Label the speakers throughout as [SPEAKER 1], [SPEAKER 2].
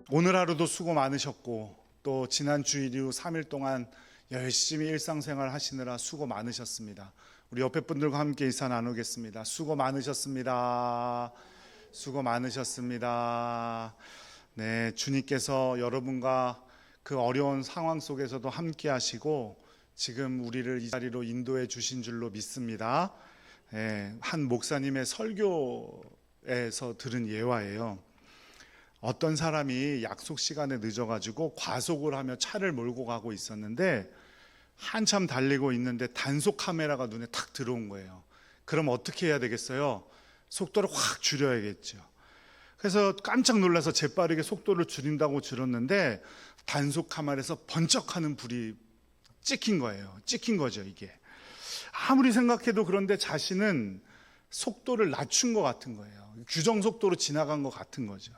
[SPEAKER 1] 오늘 하루도 수고 많으셨고, 또 지난 주일 이후 3일 동안 열심히 일상생활 하시느라 수고 많으셨습니다. 우리 옆에 분들과 함께 인사 나누겠습니다. 수고 많으셨습니다. 수고 많으셨습니다. 네, 주님께서 여러분과 그 어려운 상황 속에서도 함께 하시고 지금 우리를 이 자리로 인도해 주신 줄로 믿습니다. 네, 한 목사님의 설교에서 들은 예화예요. 어떤 사람이 약속 시간에 늦어가지고 과속을 하며 차를 몰고 가고 있었는데 한참 달리고 있는데 단속 카메라가 눈에 탁 들어온 거예요. 그럼 어떻게 해야 되겠어요? 속도를 확 줄여야겠죠. 그래서 깜짝 놀라서 재빠르게 속도를 줄인다고 줄였는데 단속 카메라에서 번쩍하는 불이 찍힌 거예요. 찍힌 거죠, 이게. 아무리 생각해도 그런데 자신은 속도를 낮춘 것 같은 거예요. 규정 속도로 지나간 것 같은 거죠.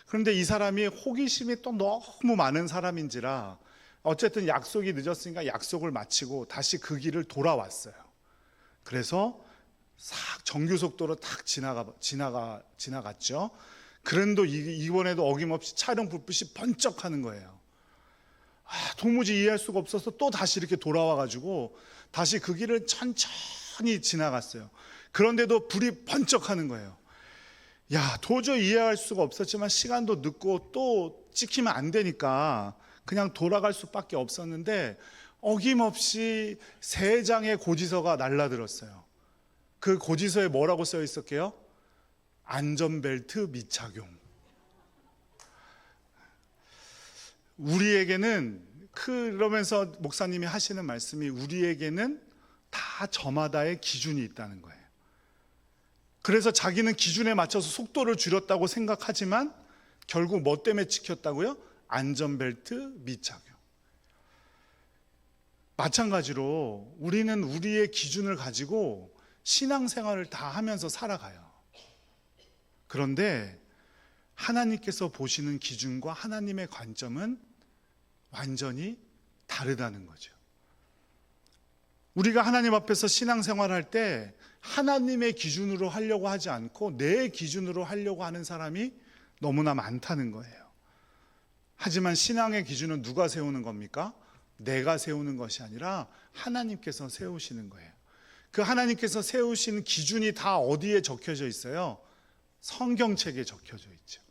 [SPEAKER 1] 그런데 이 사람이 호기심이 또 너무 많은 사람인지라 어쨌든 약속이 늦었으니까 약속을 마치고 다시 그 길을 돌아왔어요. 그래서 싹 정규 속도로 탁 지나갔죠. 그런데 이번에도 어김없이 차량 불빛이 번쩍하는 거예요. 도무지 이해할 수가 없어서 또 다시 이렇게 돌아와가지고 다시 그 길을 천천히 지나갔어요. 그런데도 불이 번쩍하는 거예요. 도저히 이해할 수가 없었지만 시간도 늦고 또 찍히면 안 되니까 그냥 돌아갈 수밖에 없었는데 어김없이 3장의 고지서가 날라들었어요. 그 고지서에 뭐라고 써 있었게요? 안전벨트 미착용. 우리에게는 그러면서 목사님이 하시는 말씀이 우리에게는 다 저마다의 기준이 있다는 거예요. 그래서 자기는 기준에 맞춰서 속도를 줄였다고 생각하지만 결국 뭐 때문에 지켰다고요? 안전벨트 미착용. 마찬가지로 우리는 우리의 기준을 가지고 신앙생활을 다 하면서 살아가요. 그런데 하나님께서 보시는 기준과 하나님의 관점은 완전히 다르다는 거죠. 우리가 하나님 앞에서 신앙생활할 때 하나님의 기준으로 하려고 하지 않고 내 기준으로 하려고 하는 사람이 너무나 많다는 거예요. 하지만 신앙의 기준은 누가 세우는 겁니까? 내가 세우는 것이 아니라 하나님께서 세우시는 거예요. 그 하나님께서 세우신 기준이 다 어디에 적혀져 있어요? 성경책에 적혀져 있죠.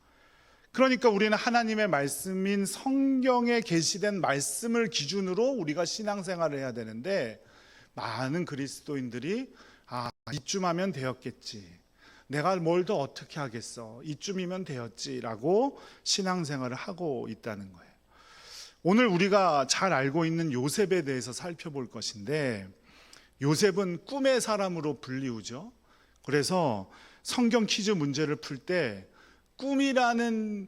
[SPEAKER 1] 그러니까 우리는 하나님의 말씀인 성경에 게시된 말씀을 기준으로 우리가 신앙생활을 해야 되는데 많은 그리스도인들이 이쯤 하면 되었겠지, 내가 뭘 더 어떻게 하겠어, 이쯤이면 되었지라고 신앙생활을 하고 있다는 거예요. 오늘 우리가 잘 알고 있는 요셉에 대해서 살펴볼 것인데, 요셉은 꿈의 사람으로 불리우죠. 그래서 성경 퀴즈 문제를 풀 때 꿈이라는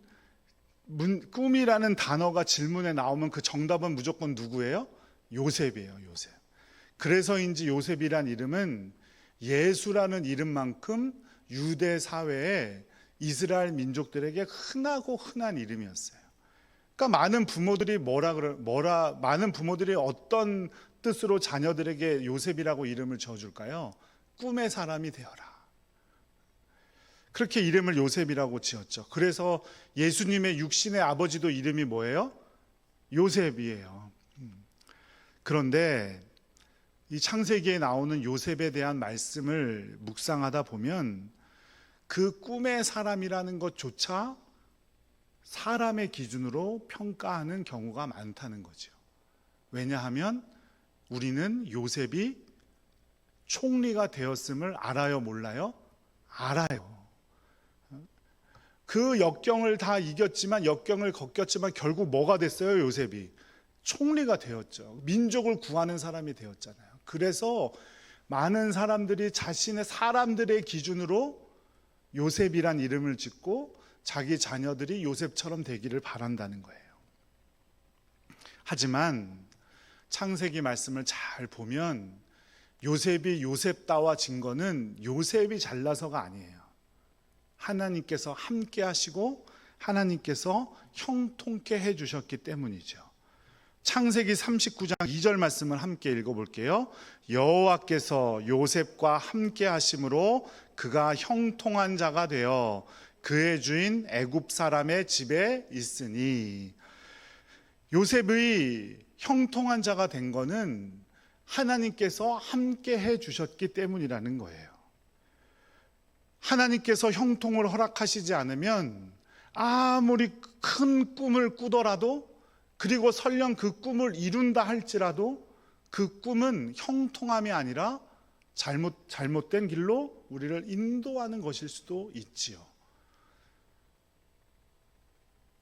[SPEAKER 1] 단어가 질문에 나오면 그 정답은 무조건 누구예요? 요셉이에요, 요셉. 그래서인지 요셉이란 이름은 예수라는 이름만큼 유대 사회에 이스라엘 민족들에게 흔하고 흔한 이름이었어요. 그러니까 많은 부모들이 어떤 뜻으로 자녀들에게 요셉이라고 이름을 지어줄까요? 꿈의 사람이 되어라. 그렇게 이름을 요셉이라고 지었죠. 그래서 예수님의 육신의 아버지도 이름이 뭐예요? 요셉이에요. 그런데 이 창세기에 나오는 요셉에 대한 말씀을 묵상하다 보면 그 꿈의 사람이라는 것조차 사람의 기준으로 평가하는 경우가 많다는 거죠. 왜냐하면 우리는 요셉이 총리가 되었음을 알아요, 몰라요? 알아요. 그 역경을 다 이겼지만, 역경을 겪었지만 결국 뭐가 됐어요? 요셉이 총리가 되었죠. 민족을 구하는 사람이 되었잖아요. 그래서 많은 사람들이 사람들의 기준으로 요셉이란 이름을 짓고 자기 자녀들이 요셉처럼 되기를 바란다는 거예요. 하지만 창세기 말씀을 잘 보면 요셉이 요셉다워진 거는 요셉이 잘나서가 아니에요. 하나님께서 함께 하시고 하나님께서 형통케 해주셨기 때문이죠. 창세기 39장 2절 말씀을 함께 읽어볼게요. 여호와께서 요셉과 함께 하심으로 그가 형통한 자가 되어 그의 주인 애굽 사람의 집에 있으니, 요셉의 형통한 자가 된 거는 하나님께서 함께 해 주셨기 때문이라는 거예요. 하나님께서 형통을 허락하시지 않으면 아무리 큰 꿈을 꾸더라도, 그리고 설령 그 꿈을 이룬다 할지라도 그 꿈은 형통함이 아니라 잘못된 길로 우리를 인도하는 것일 수도 있지요.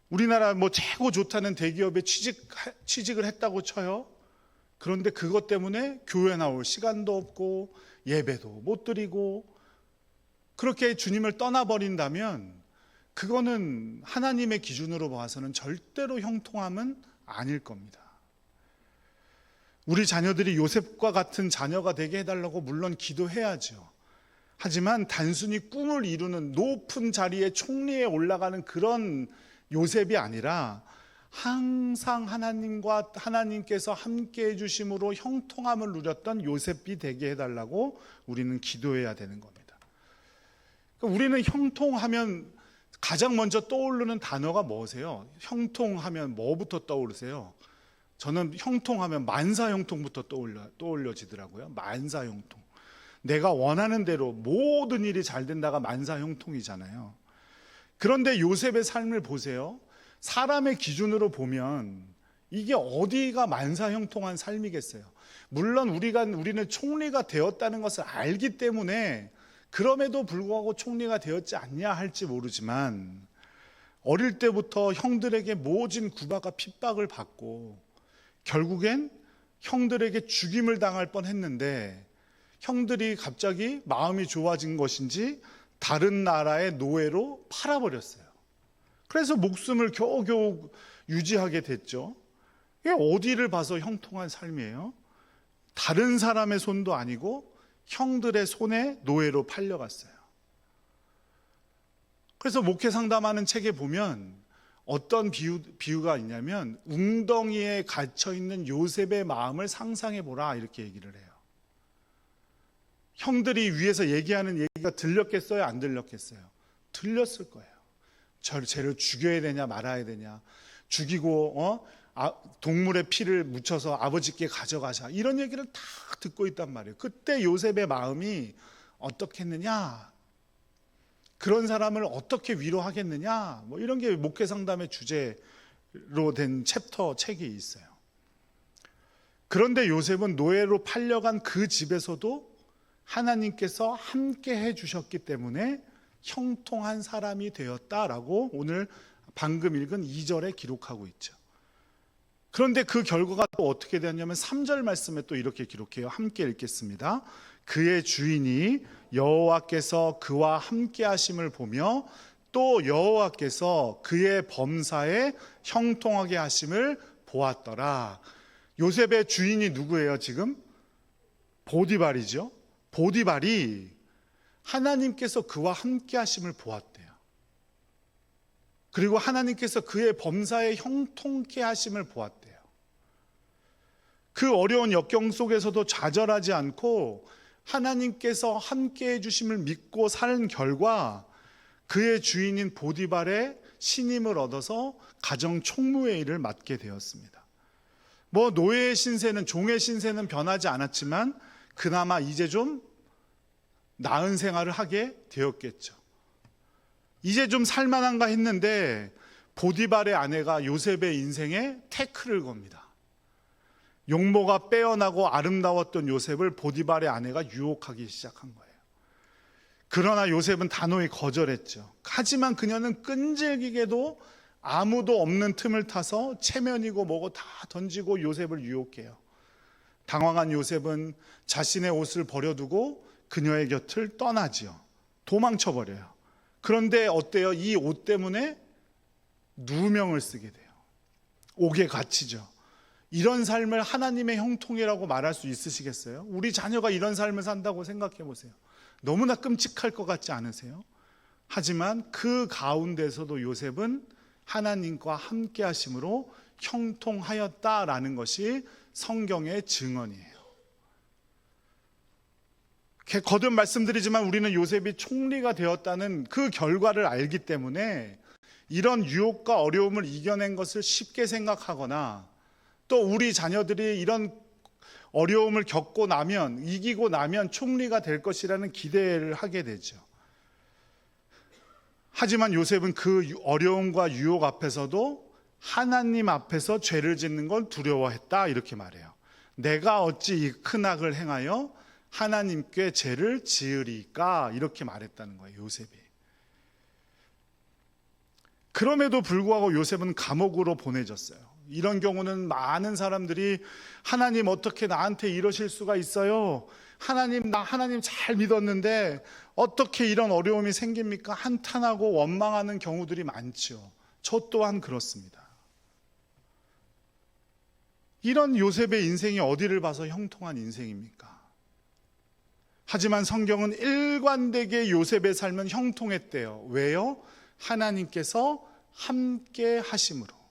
[SPEAKER 1] 우리나라 최고 좋다는 대기업에 취직을 했다고 쳐요. 그런데 그것 때문에 교회 나올 시간도 없고 예배도 못 드리고 그렇게 주님을 떠나버린다면 그거는 하나님의 기준으로 봐서는 절대로 형통함은 아닐 겁니다. 우리 자녀들이 요셉과 같은 자녀가 되게 해달라고 물론 기도해야죠. 하지만 단순히 꿈을 이루는 높은 자리에 총리에 올라가는 그런 요셉이 아니라 항상 하나님께서 함께 해주심으로 형통함을 누렸던 요셉이 되게 해달라고 우리는 기도해야 되는 겁니다. 우리는 형통하면 가장 먼저 떠오르는 단어가 뭐세요? 형통하면 뭐부터 떠오르세요? 저는 형통하면 만사형통부터 떠올려지더라고요. 만사형통. 내가 원하는 대로 모든 일이 잘 된다가 만사형통이잖아요. 그런데 요셉의 삶을 보세요. 사람의 기준으로 보면 이게 어디가 만사형통한 삶이겠어요? 물론 우리는 총리가 되었다는 것을 알기 때문에 그럼에도 불구하고 총리가 되었지 않냐 할지 모르지만, 어릴 때부터 형들에게 모진 구박과 핍박을 받고 결국엔 형들에게 죽임을 당할 뻔했는데, 형들이 갑자기 마음이 좋아진 것인지 다른 나라의 노예로 팔아버렸어요. 그래서 목숨을 겨우겨우 유지하게 됐죠. 이게 어디를 봐서 형통한 삶이에요? 다른 사람의 손도 아니고 형들의 손에 노예로 팔려갔어요. 그래서 목회 상담하는 책에 보면 어떤 비유가 있냐면, 웅덩이에 갇혀있는 요셉의 마음을 상상해보라 이렇게 얘기를 해요. 형들이 위에서 얘기하는 얘기가 들렸겠어요? 안 들렸겠어요? 들렸을 거예요. 쟤를 죽여야 되냐 말아야 되냐, 죽이고 동물의 피를 묻혀서 아버지께 가져가자, 이런 얘기를 다 듣고 있단 말이에요. 그때 요셉의 마음이 어떻겠느냐, 그런 사람을 어떻게 위로하겠느냐, 이런 게 목회 상담의 주제로 된 챕터 책이 있어요. 그런데 요셉은 노예로 팔려간 그 집에서도 하나님께서 함께 해주셨기 때문에 형통한 사람이 되었다라고 오늘 방금 읽은 2절에 기록하고 있죠. 그런데 그 결과가 또 어떻게 되었냐면 3절 말씀에 또 이렇게 기록해요. 함께 읽겠습니다. 그의 주인이 여호와께서 그와 함께 하심을 보며 또 여호와께서 그의 범사에 형통하게 하심을 보았더라. 요셉의 주인이 누구예요 지금? 보디발이죠. 보디발이 하나님께서 그와 함께 하심을 보았대요. 그리고 하나님께서 그의 범사에 형통케 하심을 보았대요. 그 어려운 역경 속에서도 좌절하지 않고 하나님께서 함께 해주심을 믿고 사는 결과 그의 주인인 보디발의 신임을 얻어서 가정 총무의 일을 맡게 되었습니다. 노예의 신세는, 종의 신세는 변하지 않았지만 그나마 이제 좀 나은 생활을 하게 되었겠죠. 이제 좀 살만한가 했는데 보디발의 아내가 요셉의 인생에 태클을 겁니다. 용모가 빼어나고 아름다웠던 요셉을 보디발의 아내가 유혹하기 시작한 거예요. 그러나 요셉은 단호히 거절했죠. 하지만 그녀는 끈질기게도 아무도 없는 틈을 타서 체면이고 뭐고 다 던지고 요셉을 유혹해요. 당황한 요셉은 자신의 옷을 버려두고 그녀의 곁을 떠나지요. 도망쳐버려요. 그런데 어때요? 이 옷 때문에 누명을 쓰게 돼요. 옥에 갇히죠. 이런 삶을 하나님의 형통이라고 말할 수 있으시겠어요? 우리 자녀가 이런 삶을 산다고 생각해 보세요. 너무나 끔찍할 것 같지 않으세요? 하지만 그 가운데서도 요셉은 하나님과 함께 하심으로 형통하였다라는 것이 성경의 증언이에요. 거듭 말씀드리지만 우리는 요셉이 총리가 되었다는 그 결과를 알기 때문에 이런 유혹과 어려움을 이겨낸 것을 쉽게 생각하거나 또 우리 자녀들이 이런 어려움을 겪고 나면, 이기고 나면 총리가 될 것이라는 기대를 하게 되죠. 하지만 요셉은 그 어려움과 유혹 앞에서도 하나님 앞에서 죄를 짓는 걸 두려워했다, 이렇게 말해요. 내가 어찌 이 큰 악을 행하여 하나님께 죄를 지으리까, 이렇게 말했다는 거예요, 요셉이. 그럼에도 불구하고 요셉은 감옥으로 보내졌어요. 이런 경우는 많은 사람들이 하나님 어떻게 나한테 이러실 수가 있어요? 나 하나님 잘 믿었는데 어떻게 이런 어려움이 생깁니까? 한탄하고 원망하는 경우들이 많죠. 저 또한 그렇습니다. 이런 요셉의 인생이 어디를 봐서 형통한 인생입니까? 하지만 성경은 일관되게 요셉의 삶은 형통했대요. 왜요? 하나님께서 함께 하심으로.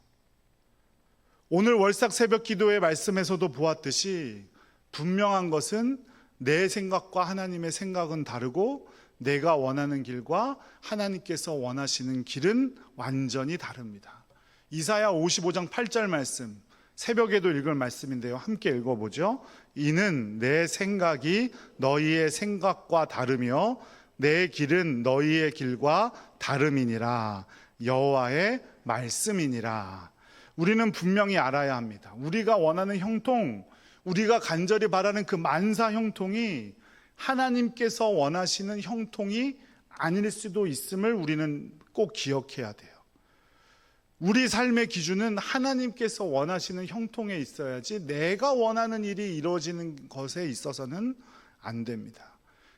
[SPEAKER 1] 오늘 월삭 새벽 기도의 말씀에서도 보았듯이 분명한 것은 내 생각과 하나님의 생각은 다르고 내가 원하는 길과 하나님께서 원하시는 길은 완전히 다릅니다. 이사야 55장 8절 말씀, 새벽에도 읽을 말씀인데요. 함께 읽어보죠. 이는 내 생각이 너희의 생각과 다르며 내 길은 너희의 길과 다름이니라. 여호와의 말씀이니라. 우리는 분명히 알아야 합니다. 우리가 원하는 형통, 우리가 간절히 바라는 그 만사 형통이 하나님께서 원하시는 형통이 아닐 수도 있음을 우리는 꼭 기억해야 돼요. 우리 삶의 기준은 하나님께서 원하시는 형통에 있어야지 내가 원하는 일이 이루어지는 것에 있어서는 안 됩니다.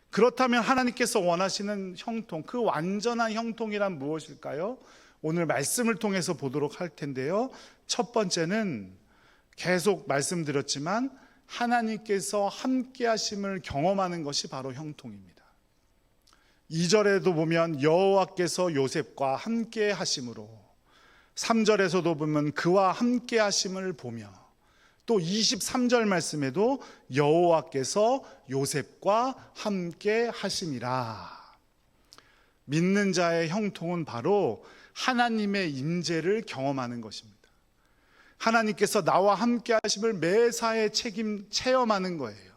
[SPEAKER 1] 그렇다면 하나님께서 원하시는 형통, 그 완전한 형통이란 무엇일까요? 오늘 말씀을 통해서 보도록 할 텐데요. 첫 번째는 계속 말씀드렸지만 하나님께서 함께 하심을 경험하는 것이 바로 형통입니다. 2절에도 보면 여호와께서 요셉과 함께 하심으로, 3절에서도 보면 그와 함께 하심을 보며, 또 23절 말씀에도 여호와께서 요셉과 함께 하심이라. 믿는 자의 형통은 바로 하나님의 임재를 경험하는 것입니다. 하나님께서 나와 함께 하심을 매사에 체험하는 거예요.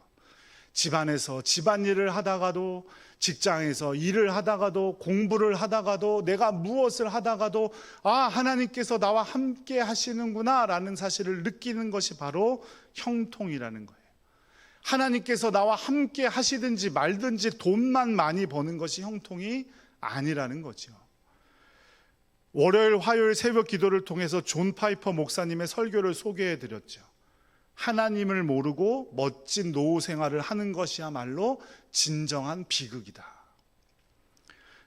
[SPEAKER 1] 집안에서 집안일을 하다가도, 직장에서 일을 하다가도, 공부를 하다가도, 내가 무엇을 하다가도 하나님께서 나와 함께 하시는구나 라는 사실을 느끼는 것이 바로 형통이라는 거예요. 하나님께서 나와 함께 하시든지 말든지 돈만 많이 버는 것이 형통이 아니라는 거죠. 월요일, 화요일 새벽 기도를 통해서 존 파이퍼 목사님의 설교를 소개해 드렸죠. 하나님을 모르고 멋진 노후 생활을 하는 것이야말로 진정한 비극이다.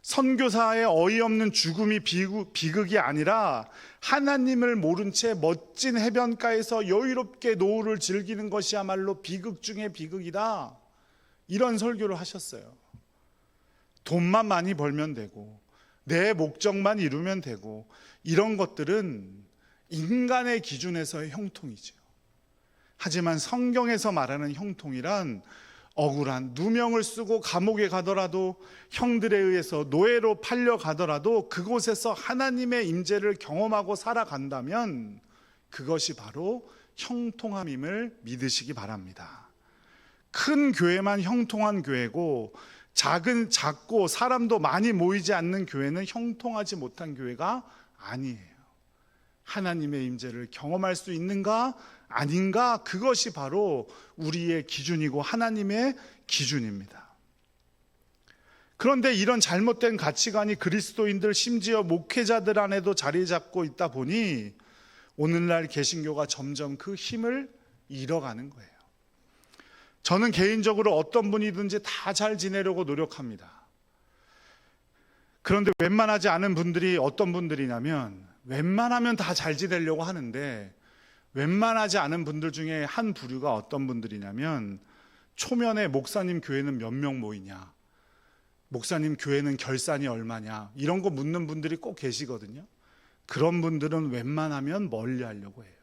[SPEAKER 1] 선교사의 어이없는 죽음이 비극이 아니라 하나님을 모른 채 멋진 해변가에서 여유롭게 노후를 즐기는 것이야말로 비극 중의 비극이다. 이런 설교를 하셨어요. 돈만 많이 벌면 되고 내 목적만 이루면 되고 이런 것들은 인간의 기준에서의 형통이죠. 하지만 성경에서 말하는 형통이란 억울한 누명을 쓰고 감옥에 가더라도, 형들에 의해서 노예로 팔려가더라도 그곳에서 하나님의 임재를 경험하고 살아간다면 그것이 바로 형통함임을 믿으시기 바랍니다. 큰 교회만 형통한 교회고 작고 사람도 많이 모이지 않는 교회는 형통하지 못한 교회가 아니에요. 하나님의 임재를 경험할 수 있는가 아닌가, 그것이 바로 우리의 기준이고 하나님의 기준입니다. 그런데 이런 잘못된 가치관이 그리스도인들, 심지어 목회자들 안에도 자리 잡고 있다 보니 오늘날 개신교가 점점 그 힘을 잃어가는 거예요. 저는 개인적으로 어떤 분이든지 다 잘 지내려고 노력합니다. 그런데 웬만하지 않은 분들이 어떤 분들이냐면, 웬만하면 다 잘 지내려고 하는데 웬만하지 않은 분들 중에 한 부류가 어떤 분들이냐면, 초면에 목사님 교회는 몇 명 모이냐, 목사님 교회는 결산이 얼마냐, 이런 거 묻는 분들이 꼭 계시거든요. 그런 분들은 웬만하면 멀리 하려고 해요.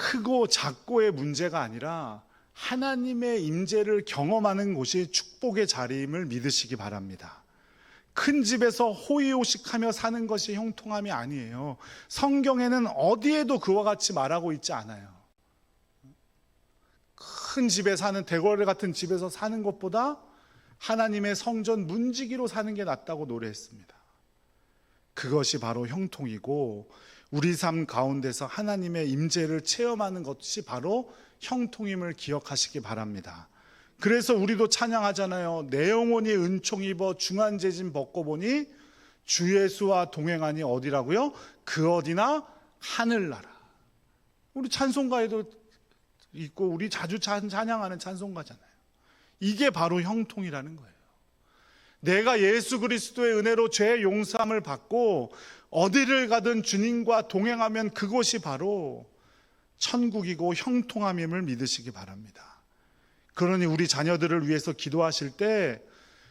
[SPEAKER 1] 크고 작고의 문제가 아니라 하나님의 임재를 경험하는 곳이 축복의 자리임을 믿으시기 바랍니다. 큰 집에서 호의호식하며 사는 것이 형통함이 아니에요. 성경에는 어디에도 그와 같이 말하고 있지 않아요. 큰 집에 사는, 대궐 같은 집에서 사는 것보다 하나님의 성전 문지기로 사는 게 낫다고 노래했습니다. 그것이 바로 형통이고, 우리 삶 가운데서 하나님의 임재를 체험하는 것이 바로 형통임을 기억하시기 바랍니다. 그래서 우리도 찬양하잖아요. 내 영혼이 은총 입어 중한제진 벗고 보니 주 예수와 동행하니 어디라고요? 그 어디나 하늘나라. 우리 찬송가에도 있고 우리 자주 찬양하는 찬송가잖아요. 이게 바로 형통이라는 거예요. 내가 예수 그리스도의 은혜로 죄 용서함을 받고 어디를 가든 주님과 동행하면 그곳이 바로 천국이고 형통함임을 믿으시기 바랍니다. 그러니 우리 자녀들을 위해서 기도하실 때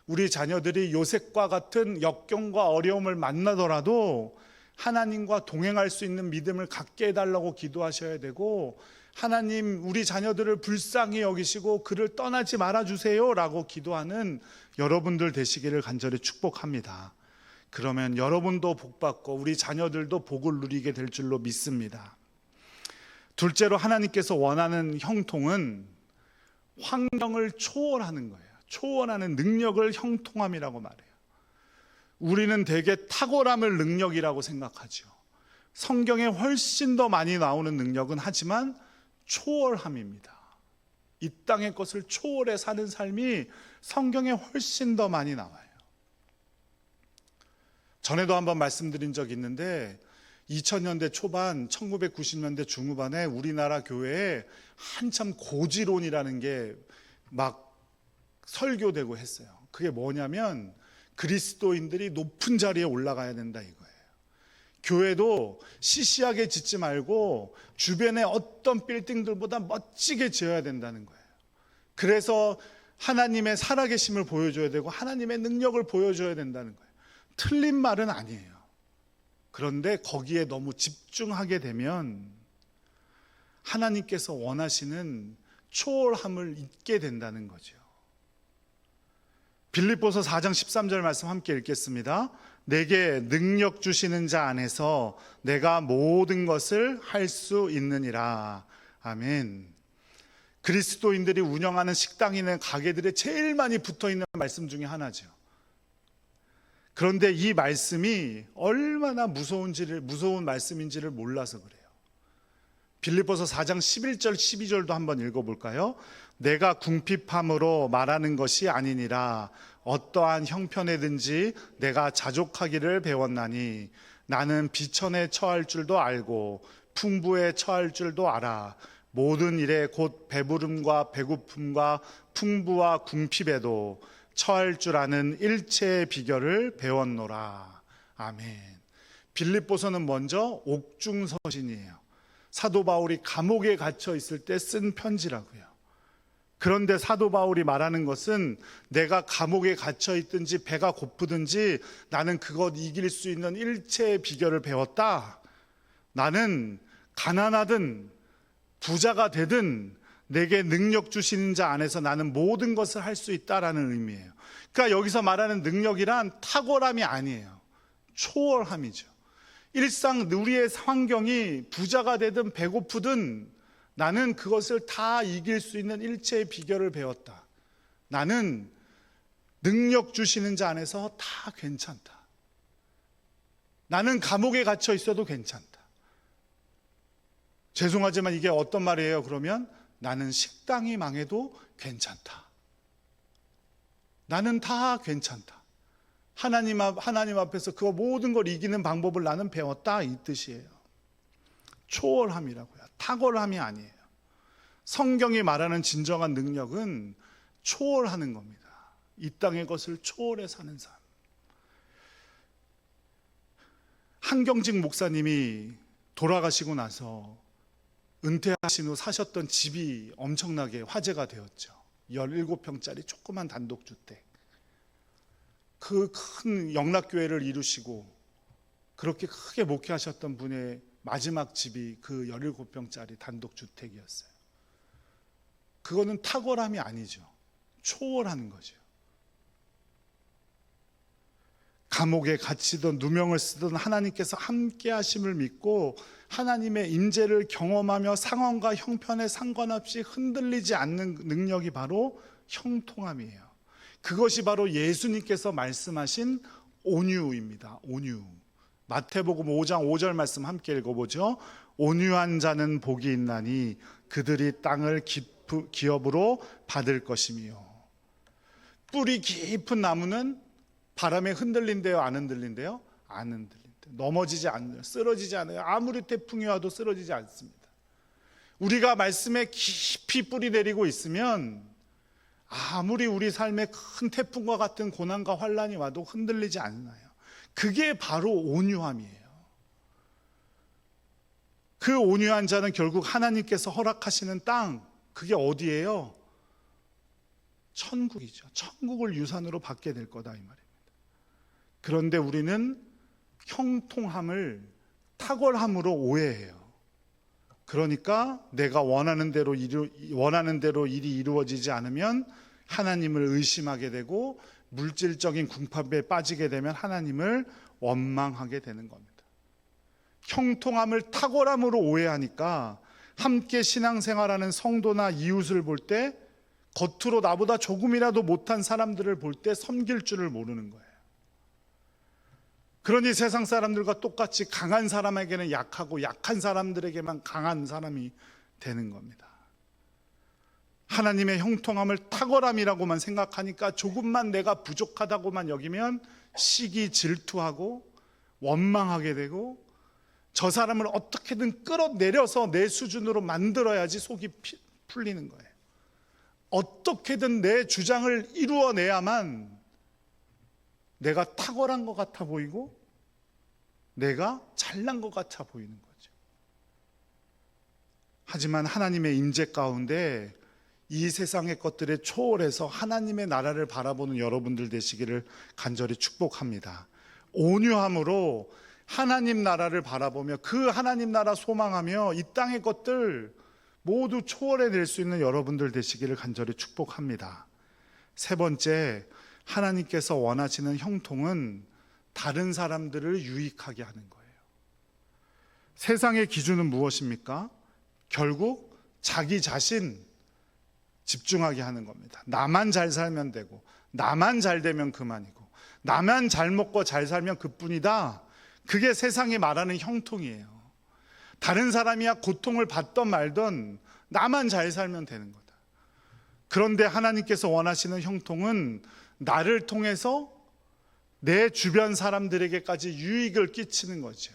[SPEAKER 1] 우리 자녀들이 요셉과 같은 역경과 어려움을 만나더라도 하나님과 동행할 수 있는 믿음을 갖게 해달라고 기도하셔야 되고, 하나님 우리 자녀들을 불쌍히 여기시고 그를 떠나지 말아주세요 라고 기도하는 여러분들 되시기를 간절히 축복합니다. 그러면 여러분도 복받고 우리 자녀들도 복을 누리게 될 줄로 믿습니다. 둘째로 하나님께서 원하는 형통은 환경을 초월하는 거예요. 초월하는 능력을 형통함이라고 말해요. 우리는 대개 탁월함을 능력이라고 생각하죠. 성경에 훨씬 더 많이 나오는 능력은 하지만 초월함입니다. 이 땅의 것을 초월해 사는 삶이 성경에 훨씬 더 많이 나와요. 전에도 한번 말씀드린 적이 있는데 2000년대 초반 1990년대 중후반에 우리나라 교회에 한참 고지론이라는 게 막 설교되고 했어요. 그게 뭐냐면 그리스도인들이 높은 자리에 올라가야 된다 이거예요. 교회도 시시하게 짓지 말고 주변에 어떤 빌딩들보다 멋지게 지어야 된다는 거예요. 그래서 하나님의 살아계심을 보여줘야 되고 하나님의 능력을 보여줘야 된다는 거예요. 틀린 말은 아니에요. 그런데 거기에 너무 집중하게 되면 하나님께서 원하시는 초월함을 잊게 된다는 거죠. 빌립보서 4장 13절 말씀 함께 읽겠습니다. 내게 능력 주시는 자 안에서 내가 모든 것을 할 수 있느니라. 아멘. 그리스도인들이 운영하는 식당이나 가게들에 제일 많이 붙어있는 말씀 중에 하나죠. 그런데 이 말씀이 얼마나 무서운 말씀인지를 몰라서 그래요. 빌립보서 4장 11절 12절도 한번 읽어볼까요? 내가 궁핍함으로 말하는 것이 아니니라. 어떠한 형편에든지 내가 자족하기를 배웠나니 나는 비천에 처할 줄도 알고 풍부에 처할 줄도 알아. 모든 일에 곧 배부름과 배고픔과 풍부와 궁핍에도 처할 줄 아는 일체의 비결을 배웠노라. 아멘. 빌립보서는 먼저 옥중서신이에요. 사도 바울이 감옥에 갇혀 있을 때 쓴 편지라고요. 그런데 사도 바울이 말하는 것은 내가 감옥에 갇혀 있든지 배가 고프든지 나는 그것 이길 수 있는 일체의 비결을 배웠다. 나는 가난하든 부자가 되든 내게 능력 주시는 자 안에서 나는 모든 것을 할 수 있다라는 의미예요. 그러니까 여기서 말하는 능력이란 탁월함이 아니에요. 초월함이죠. 일상 우리의 환경이 부자가 되든 배고프든 나는 그것을 다 이길 수 있는 일체의 비결을 배웠다. 나는 능력 주시는 자 안에서 다 괜찮다. 나는 감옥에 갇혀 있어도 괜찮다. 죄송하지만 이게 어떤 말이에요? 그러면 나는 식당이 망해도 괜찮다. 나는 다 괜찮다. 하나님 앞에서 그 모든 걸 이기는 방법을 나는 배웠다 이 뜻이에요. 초월함이라고요. 탁월함이 아니에요. 성경이 말하는 진정한 능력은 초월하는 겁니다. 이 땅의 것을 초월해 사는 삶. 한경직 목사님이 돌아가시고 나서 은퇴하신 후 사셨던 집이 엄청나게 화제가 되었죠. 17평짜리 조그만 단독주택. 그 큰 영락교회를 이루시고 그렇게 크게 목회하셨던 분의 마지막 집이 그 17평짜리 단독주택이었어요. 그거는 탁월함이 아니죠. 초월하는 거죠. 감옥에 갇히던 누명을 쓰던 하나님께서 함께 하심을 믿고 하나님의 임재를 경험하며 상황과 형편에 상관없이 흔들리지 않는 능력이 바로 형통함이에요. 그것이 바로 예수님께서 말씀하신 온유입니다. 온유. 마태복음 5장 5절 말씀 함께 읽어보죠. 온유한 자는 복이 있나니 그들이 땅을 기업으로 받을 것이며. 뿌리 깊은 나무는 바람에 흔들린대요, 안 흔들린대요? 안 흔들린대요. 넘어지지 않아요. 쓰러지지 않아요. 아무리 태풍이 와도 쓰러지지 않습니다. 우리가 말씀에 깊이 뿌리 내리고 있으면 아무리 우리 삶에 큰 태풍과 같은 고난과 환란이 와도 흔들리지 않아요. 그게 바로 온유함이에요. 그 온유한 자는 결국 하나님께서 허락하시는 땅, 그게 어디예요? 천국이죠. 천국을 유산으로 받게 될 거다 이 말입니다. 그런데 우리는 형통함을 탁월함으로 오해해요. 그러니까 내가 원하는 대로 일이 이루어지지 않으면 하나님을 의심하게 되고 물질적인 궁핍에 빠지게 되면 하나님을 원망하게 되는 겁니다. 형통함을 탁월함으로 오해하니까 함께 신앙생활하는 성도나 이웃을 볼 때 겉으로 나보다 조금이라도 못한 사람들을 볼 때 섬길 줄을 모르는 거예요. 그러니 세상 사람들과 똑같이 강한 사람에게는 약하고 약한 사람들에게만 강한 사람이 되는 겁니다. 하나님의 형통함을 탁월함이라고만 생각하니까 조금만 내가 부족하다고만 여기면 시기 질투하고 원망하게 되고 저 사람을 어떻게든 끌어내려서 내 수준으로 만들어야지 속이 풀리는 거예요. 어떻게든 내 주장을 이루어내야만 내가 탁월한 것 같아 보이고 내가 잘난 것 같아 보이는 거죠. 하지만 하나님의 임재 가운데 이 세상의 것들에 초월해서 하나님의 나라를 바라보는 여러분들 되시기를 간절히 축복합니다. 온유함으로 하나님 나라를 바라보며 그 하나님 나라 소망하며 이 땅의 것들 모두 초월해낼 수 있는 여러분들 되시기를 간절히 축복합니다. 세 번째, 하나님께서 원하시는 형통은 다른 사람들을 유익하게 하는 거예요. 세상의 기준은 무엇입니까? 결국 자기 자신 집중하게 하는 겁니다. 나만 잘 살면 되고 나만 잘 되면 그만이고 나만 잘 먹고 잘 살면 그뿐이다. 그게 세상이 말하는 형통이에요. 다른 사람이야 고통을 받던 말던 나만 잘 살면 되는 거다. 그런데 하나님께서 원하시는 형통은 나를 통해서 내 주변 사람들에게까지 유익을 끼치는 거죠.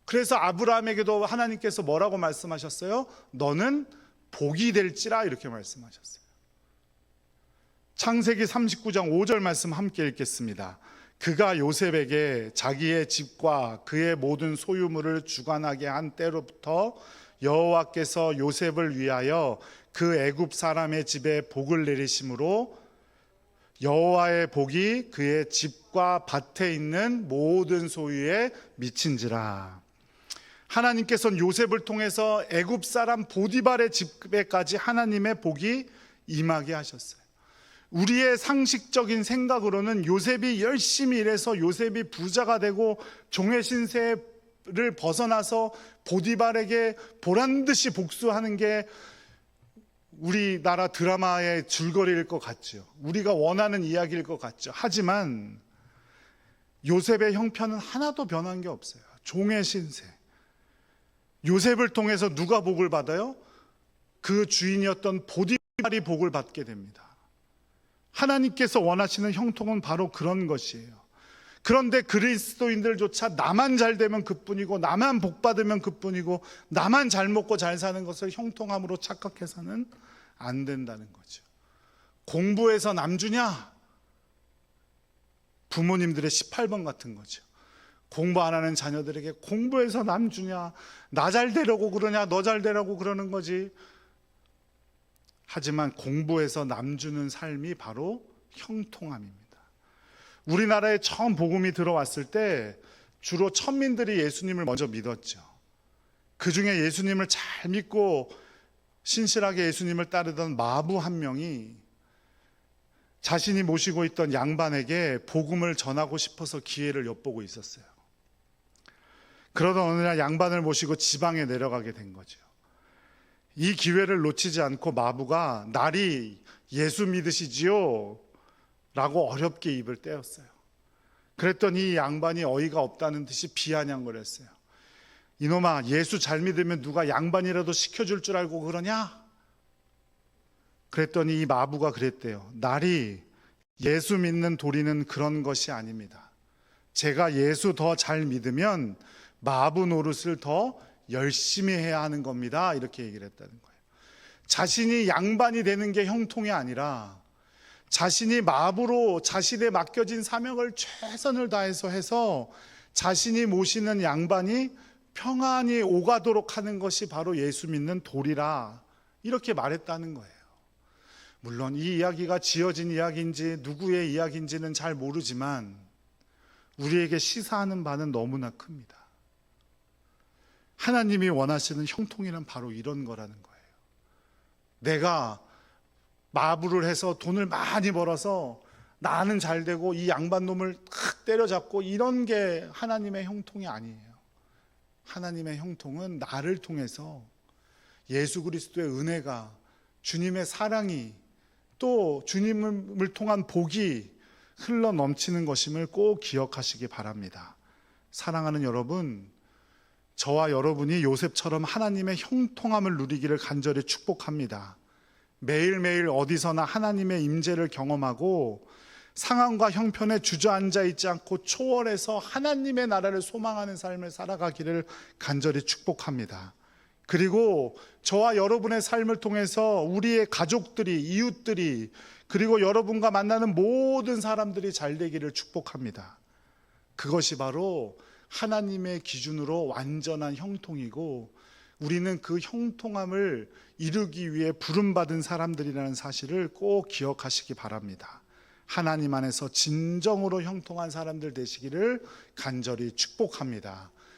[SPEAKER 1] 그래서 아브라함에게도 하나님께서 뭐라고 말씀하셨어요? 너는 복이 될지라 이렇게 말씀하셨어요. 창세기 39장 5절 말씀 함께 읽겠습니다. 그가 요셉에게 자기의 집과 그의 모든 소유물을 주관하게 한 때로부터 여호와께서 요셉을 위하여 그 애굽 사람의 집에 복을 내리심으로 여호와의 복이 그의 집과 밭에 있는 모든 소유에 미친지라. 하나님께서는 요셉을 통해서 애굽 사람 보디발의 집에까지 하나님의 복이 임하게 하셨어요. 우리의 상식적인 생각으로는 요셉이 열심히 일해서 요셉이 부자가 되고 종의 신세를 벗어나서 보디발에게 보란듯이 복수하는 게 우리나라 드라마의 줄거리일 것 같죠. 우리가 원하는 이야기일 것 같죠. 하지만 요셉의 형편은 하나도 변한 게 없어요. 종의 신세. 요셉을 통해서 누가 복을 받아요? 그 주인이었던 보디발이 복을 받게 됩니다. 하나님께서 원하시는 형통은 바로 그런 것이에요. 그런데 그리스도인들조차 나만 잘 되면 그뿐이고 나만 복 받으면 그뿐이고 나만 잘 먹고 잘 사는 것을 형통함으로 착각해서는 안 된다는 거죠. 공부해서 남 주냐? 부모님들의 18번 같은 거죠. 공부 안 하는 자녀들에게 공부해서 남 주냐? 나 잘 되려고 그러냐? 너 잘 되려고 그러는 거지. 하지만 공부해서 남 주는 삶이 바로 형통함입니다. 우리나라에 처음 복음이 들어왔을 때 주로 천민들이 예수님을 먼저 믿었죠. 그 중에 예수님을 잘 믿고 신실하게 예수님을 따르던 마부 한 명이 자신이 모시고 있던 양반에게 복음을 전하고 싶어서 기회를 엿보고 있었어요. 그러던 어느 날 양반을 모시고 지방에 내려가게 된 거죠. 이 기회를 놓치지 않고 마부가 날이 예수 믿으시지요? 라고 어렵게 입을 떼었어요. 그랬더니 이 양반이 어이가 없다는 듯이 비아냥거렸어요. 이놈아, 예수 잘 믿으면 누가 양반이라도 시켜줄 줄 알고 그러냐? 그랬더니 이 마부가 그랬대요. 날이 예수 믿는 도리는 그런 것이 아닙니다. 제가 예수 더 잘 믿으면 마부 노릇을 더 열심히 해야 하는 겁니다. 이렇게 얘기를 했다는 거예요. 자신이 양반이 되는 게 형통이 아니라 자신이 마부로 자신의 맡겨진 사명을 최선을 다해서 해서 자신이 모시는 양반이 평안히 오가도록 하는 것이 바로 예수 믿는 도리라, 이렇게 말했다는 거예요. 물론 이 이야기가 지어진 이야기인지 누구의 이야기인지는 잘 모르지만 우리에게 시사하는 바는 너무나 큽니다. 하나님이 원하시는 형통이란 바로 이런 거라는 거예요. 내가 마부를 해서 돈을 많이 벌어서 나는 잘 되고 이 양반 놈을 탁 때려잡고 이런 게 하나님의 형통이 아니에요. 하나님의 형통은 나를 통해서 예수 그리스도의 은혜가, 주님의 사랑이, 또 주님을 통한 복이 흘러 넘치는 것임을 꼭 기억하시기 바랍니다. 사랑하는 여러분, 저와 여러분이 요셉처럼 하나님의 형통함을 누리기를 간절히 축복합니다. 매일매일 어디서나 하나님의 임재를 경험하고 상황과 형편에 주저앉아 있지 않고 초월해서 하나님의 나라를 소망하는 삶을 살아가기를 간절히 축복합니다. 그리고 저와 여러분의 삶을 통해서 우리의 가족들이, 이웃들이, 그리고 여러분과 만나는 모든 사람들이 잘 되기를 축복합니다. 그것이 바로 하나님의 기준으로 완전한 형통이고 우리는 그 형통함을 이루기 위해 부름받은 사람들이라는 사실을 꼭 기억하시기 바랍니다. 하나님 안에서 진정으로 형통한 사람들 되시기를 간절히 축복합니다.